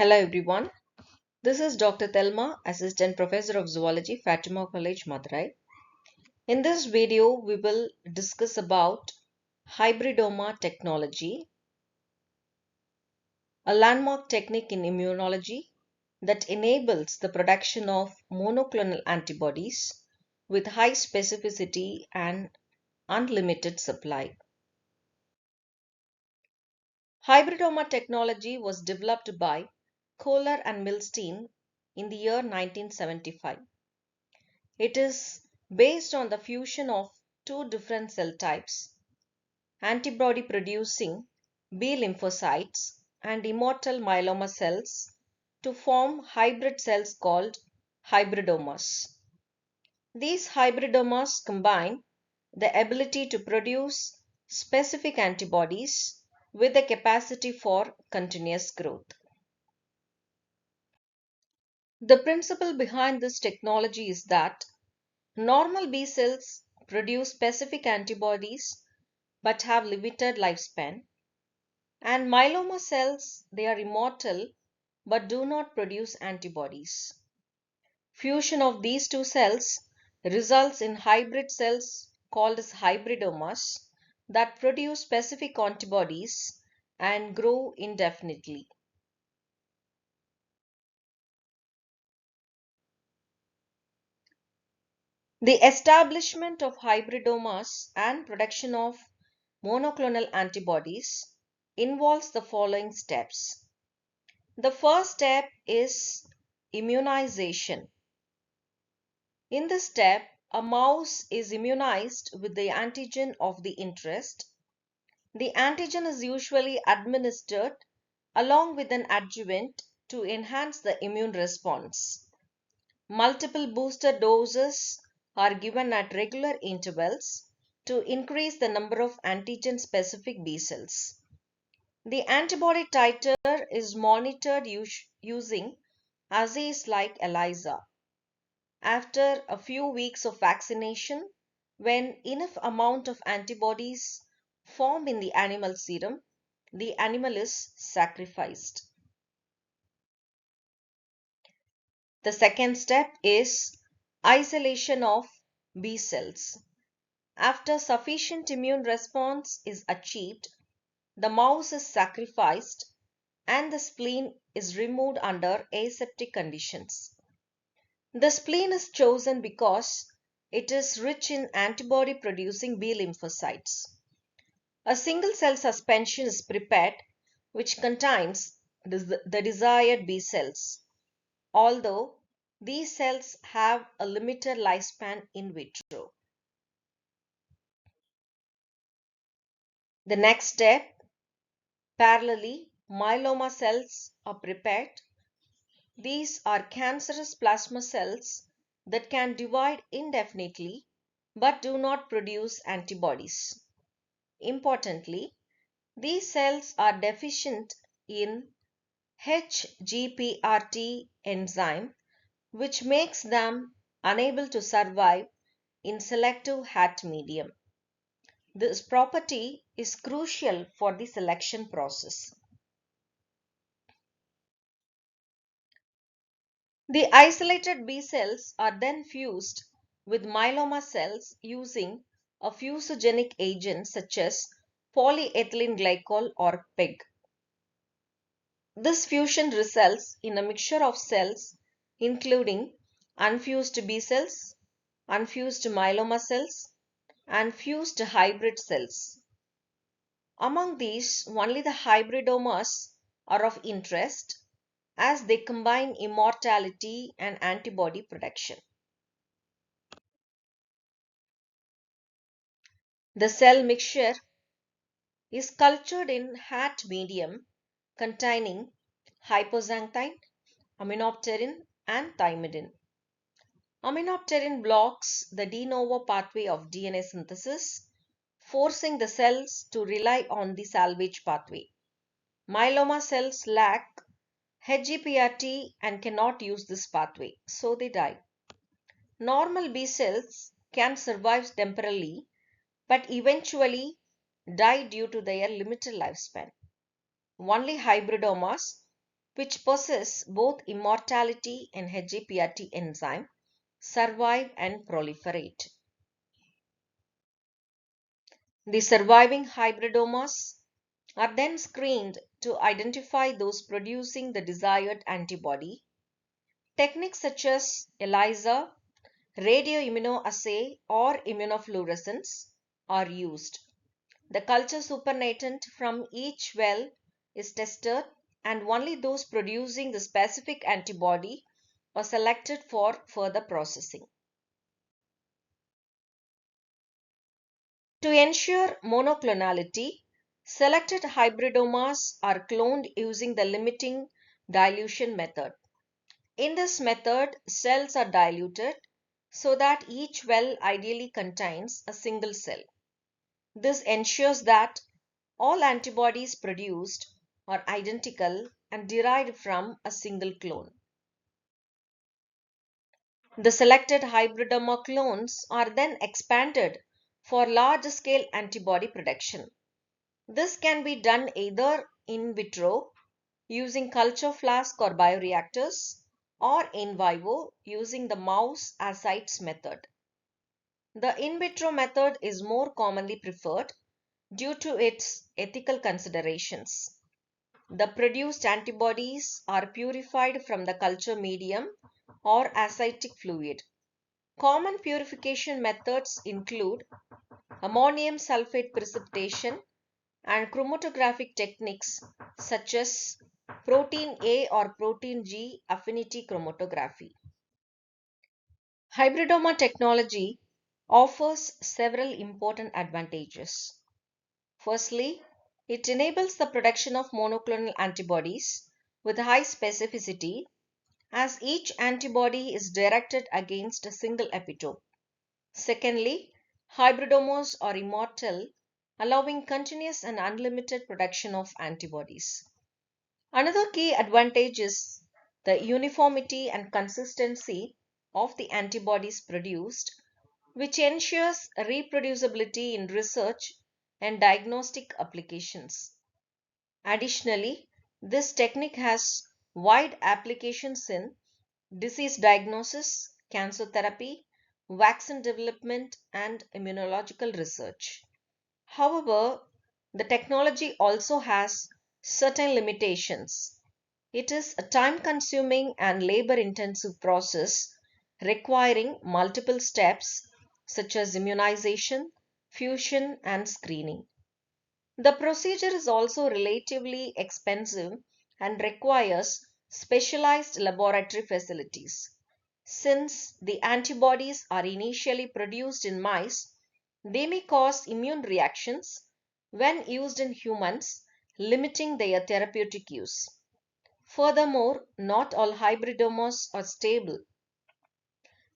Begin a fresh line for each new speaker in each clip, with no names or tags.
Hello everyone. This is Dr. Thelma, Assistant Professor of Zoology, Fatima College, Madurai. In this video, we will discuss about Hybridoma Technology, a landmark technique in immunology that enables the production of monoclonal antibodies with high specificity and unlimited supply. Hybridoma technology was developed by Kohler and Milstein in the year 1975. It is based on the fusion of two different cell types, antibody producing B lymphocytes and immortal myeloma cells, to form hybrid cells called hybridomas. These hybridomas combine the ability to produce specific antibodies with the capacity for continuous growth. The principle behind this technology is that normal B cells produce specific antibodies but have limited lifespan, and myeloma cells, they are immortal but do not produce antibodies. Fusion of these two cells results in hybrid cells called as hybridomas that produce specific antibodies and grow indefinitely. The establishment of hybridomas and production of monoclonal antibodies involves the following steps. The first step is immunization. In this step, a mouse is immunized with the antigen of the interest. The antigen is usually administered along with an adjuvant to enhance the immune response. Multiple booster doses are given at regular intervals to increase the number of antigen-specific B cells. The antibody titer is monitored using assays like ELISA. After a few weeks of vaccination, when enough amount of antibodies form in the animal serum, the animal is sacrificed. The second step is isolation of B cells. After sufficient immune response is achieved, the mouse is sacrificed and the spleen is removed under aseptic conditions. The spleen is chosen because it is rich in antibody producing B lymphocytes. A single cell suspension is prepared which contains the desired B cells, although these cells have a limited lifespan in vitro. The next step, parallelly, myeloma cells are prepared. These are cancerous plasma cells that can divide indefinitely but do not produce antibodies. Importantly, these cells are deficient in HGPRT enzyme, which makes them unable to survive in selective HAT medium. This property is crucial for the selection process. The isolated B cells are then fused with myeloma cells using a fusogenic agent such as polyethylene glycol or PEG. This fusion results in a mixture of cells including unfused B cells, unfused myeloma cells, and fused hybrid cells. Among these, only the hybridomas are of interest as they combine immortality and antibody production. The cell mixture is cultured in HAT medium containing hypoxanthine, aminopterin, and thymidine. Aminopterin blocks the de novo pathway of DNA synthesis, forcing the cells to rely on the salvage pathway. Myeloma cells lack HGPRT and cannot use this pathway, so they die. Normal B cells can survive temporarily but eventually die due to their limited lifespan. Only hybridomas which possess both immortality and HGPRT enzyme, survive and proliferate. The surviving hybridomas are then screened to identify those producing the desired antibody. Techniques such as ELISA, radioimmunoassay, or immunofluorescence are used. The culture supernatant from each well is tested, and only those producing the specific antibody are selected for further processing. To ensure monoclonality, selected hybridomas are cloned using the limiting dilution method. In this method, cells are diluted so that each well ideally contains a single cell. This ensures that all antibodies produced are identical and derived from a single clone. The selected hybridoma clones are then expanded for large-scale antibody production. This can be done either in vitro using culture flask or bioreactors, or in vivo using the mouse ascites method. The in vitro method is more commonly preferred due to its ethical considerations. The produced antibodies are purified from the culture medium or ascitic fluid. Common purification methods include ammonium sulfate precipitation and chromatographic techniques such as protein A or protein G affinity chromatography. Hybridoma technology offers several important advantages. Firstly, it enables the production of monoclonal antibodies with high specificity, as each antibody is directed against a single epitope. Secondly, hybridomers are immortal, allowing continuous and unlimited production of antibodies. Another key advantage is the uniformity and consistency of the antibodies produced, which ensures reproducibility in research and diagnostic applications. Additionally, this technique has wide applications in disease diagnosis, cancer therapy, vaccine development, and immunological research. However, the technology also has certain limitations. It is a time-consuming and labor-intensive process requiring multiple steps such as immunization, fusion, and screening. The procedure is also relatively expensive and requires specialized laboratory facilities. Since the antibodies are initially produced in mice, they may cause immune reactions when used in humans, limiting their therapeutic use. Furthermore, not all hybridomos are stable,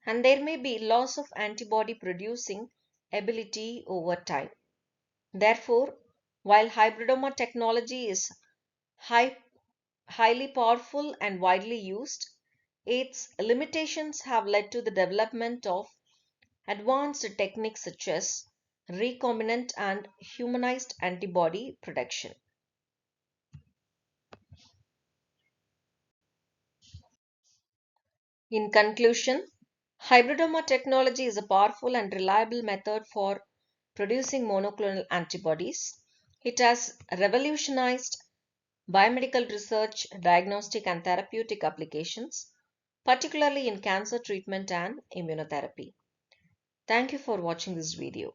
and there may be loss of antibody producing ability over time. Therefore, while hybridoma technology is highly powerful and widely used, its limitations have led to the development of advanced techniques such as recombinant and humanized antibody production. In conclusion, hybridoma technology is a powerful and reliable method for producing monoclonal antibodies. It has revolutionized biomedical research, diagnostic, and therapeutic applications, particularly in cancer treatment and immunotherapy. Thank you for watching this video.